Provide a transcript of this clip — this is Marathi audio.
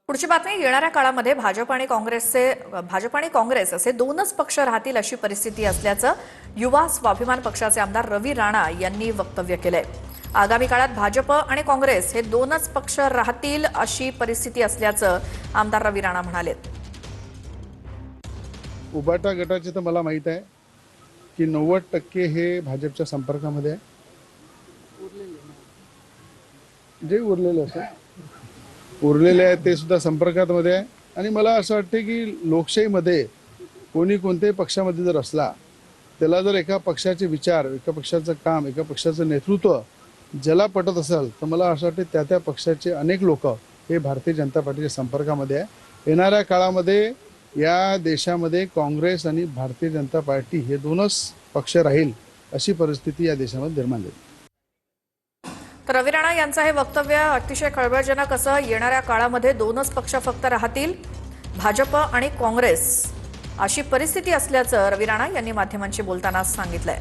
पुढची बातमी येणाऱ्या काळामध्ये भाजप आणि काँग्रेस असे दोनच पक्ष राहतील अशी परिस्थिती असल्याचं युवा स्वाभिमान पक्षाचे आमदार रवी राणा यांनी वक्तव्य केलंय। आगामी काळात भाजप आणि काँग्रेस हे दोनच पक्ष राहतील अशी परिस्थिती असल्याचं आमदार रवी राणा म्हणाले। उबाटा गटाचे तर मला माहित आहे की 90% हे भाजपच्या संपर्कामध्ये आहे। जे उरलेले आहेत ते सुद्धा संपर्कामध्ये आहे आणि मला असं वाटतं की लोकशाहीमध्ये कोणी कोणत्याही पक्षामध्ये जर असला त्याला जर एका पक्षाचे विचार, एका पक्षाचं काम, एका पक्षाचं नेतृत्व ज्याला पटत असेल तर मला असं वाटतं त्या पक्षाचे अनेक लोक हे भारतीय जनता पार्टीच्या संपर्कामध्ये आहे। येणाऱ्या काळामध्ये या देशामध्ये काँग्रेस आणि भारतीय जनता पार्टी हे दोनच पक्ष राहील अशी परिस्थिती या देशामध्ये निर्माण झाली। तर रवी राणा यांचं हे वक्तव्य अतिशय खळबळजनक असं, येणाऱ्या काळामध्ये दोनच पक्ष फक्त राहतील, भाजप आणि काँग्रेस अशी परिस्थिती असल्याचं रवी राणा यांनी माध्यमांशी बोलताना सांगितलंय।